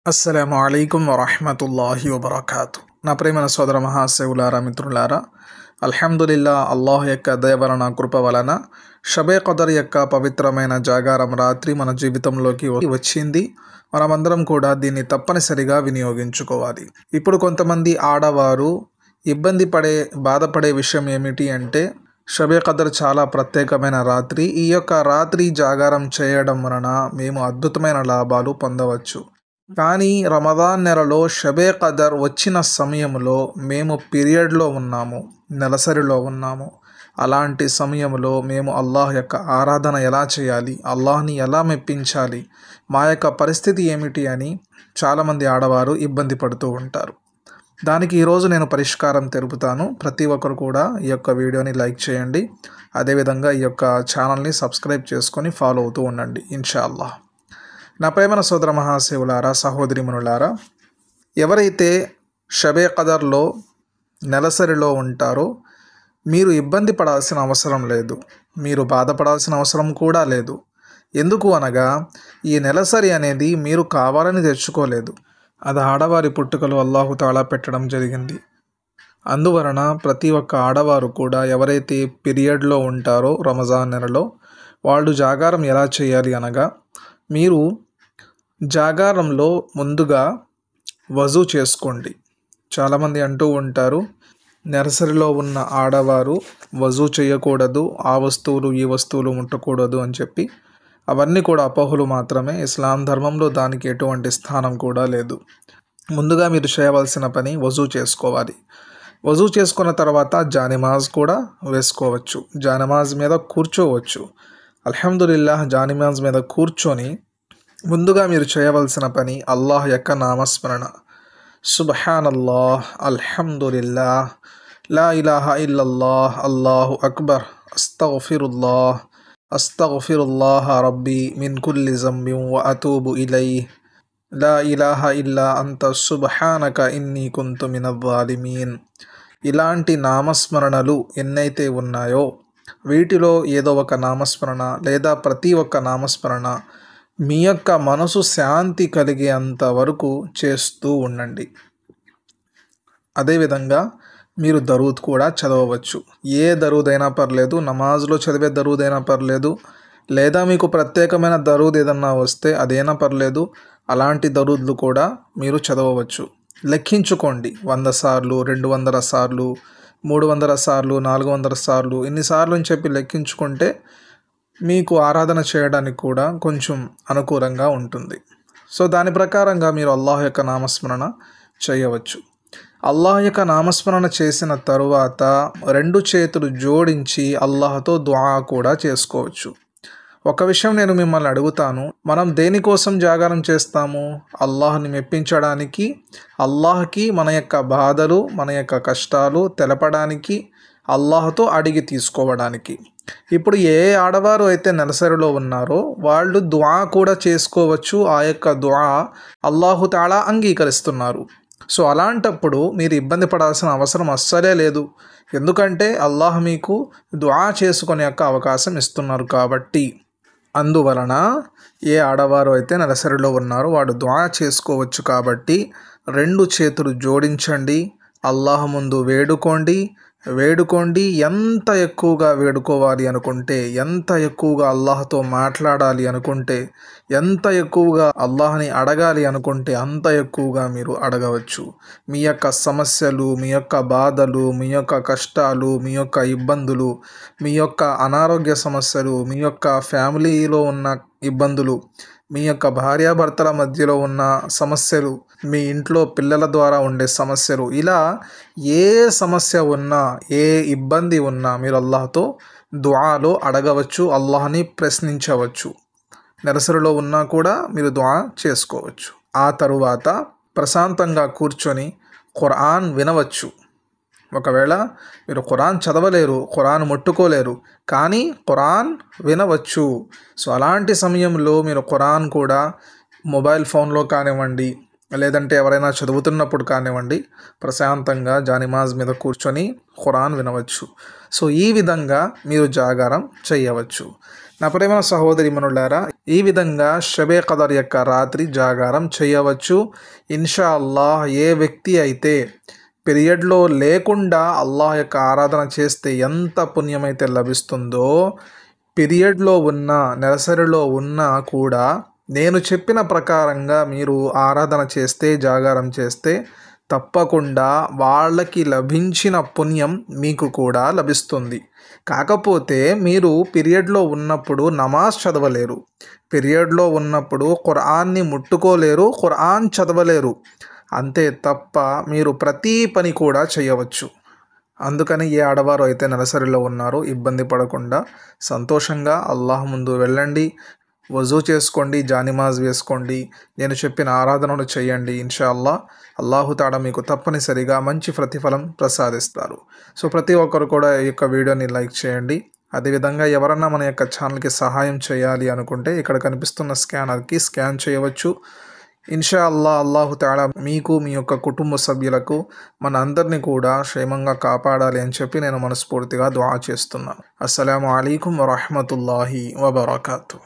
అస్సలాము అలైకుం వరహ్మతుల్లాహి వబర్కాతు. నా ప్రేమైన సోదర మహాశివులారా, మిత్రులారా, అల్హమ్దులిల్లా అల్లాహ్ యొక్క దయ వలన, కృప వలన షబే ఖదర్ యొక్క పవిత్రమైన జాగారం రాత్రి మన జీవితంలోకి వచ్చింది. మనమందరం కూడా దీన్ని తప్పనిసరిగా వినియోగించుకోవాలి. ఇప్పుడు కొంతమంది ఆడవారు బాధపడే విషయం ఏమిటి అంటే, షబే ఖదర్ చాలా ప్రత్యేకమైన రాత్రి. ఈ యొక్క రాత్రి జాగారం చేయడం వలన మేము అద్భుతమైన లాభాలు పొందవచ్చు. కానీ రమదాన్ నెలలో షబే ఖదర్ వచ్చిన సమయంలో మేము పీరియడ్లో ఉన్నాము, నెలసరిలో ఉన్నాము. అలాంటి సమయంలో మేము అల్లాహ్ యొక్క ఆరాధన ఎలా చేయాలి, అల్లాహ్ని ఎలా మెప్పించాలి, మా యొక్క పరిస్థితి ఏమిటి అని చాలామంది ఆడవారు ఇబ్బంది పడుతూ ఉంటారు. దానికి ఈరోజు నేను పరిష్కారం తెలుపుతాను. ప్రతి ఒక్కరు కూడా ఈ యొక్క వీడియోని లైక్ చేయండి. అదేవిధంగా ఈ యొక్క ఛానల్ని సబ్స్క్రైబ్ చేసుకొని ఫాలో అవుతూ ఉండండి ఇన్షాల్లాహ్. నా ప్రేమన సోదర మహాశివులారా, సహోదరిమణులారా, ఎవరైతే షబే ఖదర్లో నెలసరిలో ఉంటారో మీరు ఇబ్బంది పడాల్సిన అవసరం లేదు, మీరు బాధపడాల్సిన అవసరం కూడా లేదు. ఎందుకు అనగా ఈ నెలసరి అనేది మీరు కావాలని తెచ్చుకోలేదు. అది ఆడవారి పుట్టుకలో అల్లాహు తాలా పెట్టడం జరిగింది. అందువలన ప్రతి ఒక్క ఆడవారు కూడా ఎవరైతే పీరియడ్లో ఉంటారో రంజాన్ నెలలో వాళ్ళు జాగారం ఎలా చేయాలి అనగా, మీరు జాగారంలో ముందుగా వజూ చేసుకోండి. చాలామంది అంటూ ఉంటారు, నెలసరిలో ఉన్న ఆడవారు వజూ చేయకూడదు, ఆ వస్తువులు ఈ వస్తువులు ముట్టకూడదు అని చెప్పి. అవన్నీ కూడా అపోహలు మాత్రమే. ఇస్లాం ధర్మంలో దానికి ఎటువంటి స్థానం కూడా లేదు. ముందుగా మీరు చేయవలసిన పని వజూ చేసుకోవాలి. వజూ చేసుకున్న తర్వాత జానిమాజ్ కూడా వేసుకోవచ్చు, జానిమాజ్ మీద కూర్చోవచ్చు. అల్హమ్దులిల్లాహ్, జానిమాజ్ మీద కూర్చొని ముందుగా మీరు చేయవలసిన పని అల్లాహ్ యొక్క నామస్మరణ. సుబ్హానల్లాహ్, అల్హమ్దులిల్లాహ్, లా ఇలాహా ఇల్లల్లాహ్, అల్లాహు అక్బర్, అస్తగ్ఫిరుల్లాహ్, అస్తగ్ఫిరుల్లాహ రబ్బీ మిన్ కుల్లి జంబిన్ వ అతూబు ఇలైహ్, లా ఇలాహా ఇల్లా అంత సుబ్హానక ఇన్నీ కుంతు మినజ్జాలిమీన్. ఇలాంటి నామస్మరణలు ఎన్నైతే ఉన్నాయో వీటిలో ఏదో ఒక నామస్మరణ లేదా ప్రతి ఒక్క నామస్మరణ మీ యొక్క మనసు శాంతి కలిగేంత వరకు చేస్తూ ఉండండి. అదేవిధంగా మీరు దరూద్ కూడా చదవవచ్చు. ఏ దరూద్ అయినా పర్లేదు, నమాజ్లో చదివే దరూద్ అయినా పర్లేదు, లేదా మీకు ప్రత్యేకమైన దరూద్ ఏదన్నా వస్తే అదైనా పర్లేదు. అలాంటి దరూద్లు కూడా మీరు చదవవచ్చు. లెక్కించుకోండి, 100 సార్లు, 200 సార్లు, 300 సార్లు, 400 సార్లు, ఇన్నిసార్లు అని చెప్పి లెక్కించుకుంటే మీకు ఆరాధన చేయడానికి కూడా కొంచెం అనుకూలంగా ఉంటుంది. సో దాని ప్రకారంగా మీరు అల్లాహ్ యొక్క నామస్మరణ చేయవచ్చు. అల్లాహ్ యొక్క నామస్మరణ చేసిన తరువాత 2 చేతులు జోడించి అల్లాహ్తో దుఆ కూడా చేసుకోవచ్చు. ఒక విషయం నేను మిమ్మల్ని అడుగుతాను, మనం దేనికోసం జాగారం చేస్తాము? అల్లాహ్ని మెప్పించడానికి, అల్లాహ్కి మన యొక్క బాధలు, మన యొక్క కష్టాలు తెలపడానికి, అల్లాహ్తో అడిగి తీసుకోవడానికి. ఇప్పుడు ఏ ఆడవారు అయితే నెలసరిలో ఉన్నారో వాళ్ళు దుఆ కూడా చేసుకోవచ్చు. ఆ యొక్క దుఆ అల్లాహు తాలా అంగీకరిస్తున్నారు. సో అలాంటప్పుడు మీరు ఇబ్బంది పడాల్సిన అవసరం అస్సలే లేదు. ఎందుకంటే అల్లాహ్ మీకు దుఆ చేసుకునే యొక్క అవకాశం ఇస్తున్నారు కాబట్టి. అందువలన ఏ ఆడవారు అయితే నెలసరిలో ఉన్నారో వాడు దుఆ చేసుకోవచ్చు. కాబట్టి 2 చేతులు జోడించండి, అల్లాహ్ ముందు వేడుకోండి. ఎంత ఎక్కువగా వేడుకోవాలి అనుకుంటే, ఎంత ఎక్కువగా అల్లాహ్తో మాట్లాడాలి అనుకుంటే, ఎంత ఎక్కువగా అల్లాహ్ని అడగాలి అనుకుంటే అంత ఎక్కువగా మీరు అడగవచ్చు. మీ యొక్క సమస్యలు, మీ యొక్క బాధలు, మీ యొక్క కష్టాలు, మీ యొక్క ఇబ్బందులు, మీ యొక్క అనారోగ్య సమస్యలు, మీ యొక్క ఫ్యామిలీలో ఉన్న ఇబ్బందులు, మీ యొక్క భార్యాభర్తల మధ్యలో ఉన్న సమస్యలు, మీ ఇంట్లో పిల్లల ద్వారా ఉండే సమస్యలు, ఇలా ఏ సమస్య ఉన్నా, ఏ ఇబ్బంది ఉన్నా మీరు అల్లాహ్తో దుఆలో అడగవచ్చు, అల్లాహ్ని ప్రశ్నించవచ్చు. నెలసరిలో ఉన్నా కూడా మీరు దుఆ చేసుకోవచ్చు. ఆ తరువాత ప్రశాంతంగా కూర్చొని ఖురాన్ వినవచ్చు. ఒకవేళ మీరు ఖురాన్ చదవలేరు, ఖురాన్ ముట్టుకోలేరు, కానీ ఖురాన్ వినవచ్చు. సో అలాంటి సమయంలో మీరు ఖురాన్ కూడా మొబైల్ ఫోన్లో కానివ్వండి, లేదంటే ఎవరైనా చదువుతున్నప్పుడు కానివ్వండి, ప్రశాంతంగా జానిమాజ్ మీద కూర్చొని ఖురాన్ వినవచ్చు. సో ఈ విధంగా మీరు జాగారం చేయవచ్చు. నా ప్రేమ సహోదరీమణులారా, ఈ విధంగా షబే ఖదర్ యొక్క రాత్రి జాగారం చేయవచ్చు. ఇన్షా అల్లాహ్ ఏ వ్యక్తి అయితే పీరియడ్లో లేకుండా అల్లాహ్ యొక్క ఆరాధన చేస్తే ఎంత పుణ్యమైతే లభిస్తుందో, పీరియడ్లో ఉన్న నెలసరిలో ఉన్నా కూడా నేను చెప్పిన ప్రకారంగా మీరు ఆరాధన చేస్తే, జాగారం చేస్తే తప్పకుండా వాళ్ళకి లభించిన పుణ్యం మీకు కూడా లభిస్తుంది. కాకపోతే మీరు పీరియడ్లో ఉన్నప్పుడు నమాజ్ చదవలేరు, పీరియడ్లో ఉన్నప్పుడు ఖురాన్ని ముట్టుకోలేరు, ఖురాన్ చదవలేరు. అంతే తప్ప మీరు ప్రతి పని కూడా చేయవచ్చు. అందుకని ఏ ఆడవారు అయితే నెలసరిలో ఉన్నారో ఇబ్బంది పడకుండా సంతోషంగా అల్లాహ్ ముందు వెళ్ళండి, వజూ చేసుకోండి, జానిమాజ్ వేసుకోండి, నేను చెప్పిన ఆరాధనలు చేయండి. ఇన్షా అల్లాహు తాలా మీకు తప్పనిసరిగా మంచి ప్రతిఫలం ప్రసాదిస్తారు. సో ప్రతి ఒక్కరు కూడా ఈ యొక్క వీడియోని లైక్ చేయండి. అదేవిధంగా ఎవరన్నా మన యొక్క ఛానల్కి సహాయం చేయాలి అనుకుంటే ఇక్కడ కనిపిస్తున్న స్కానర్కి స్కాన్ చేయవచ్చు. ఇన్షా అల్లాహు తాలా మీకు, మీ యొక్క కుటుంబ సభ్యులకు, మన అందరినీ కూడా క్షేమంగా కాపాడాలి అని చెప్పి నేను మనస్ఫూర్తిగా దుఆ చేస్తున్నాను. అస్సలాము అలైకుం వరహ్మతుల్లాహి వబరకాతుహు.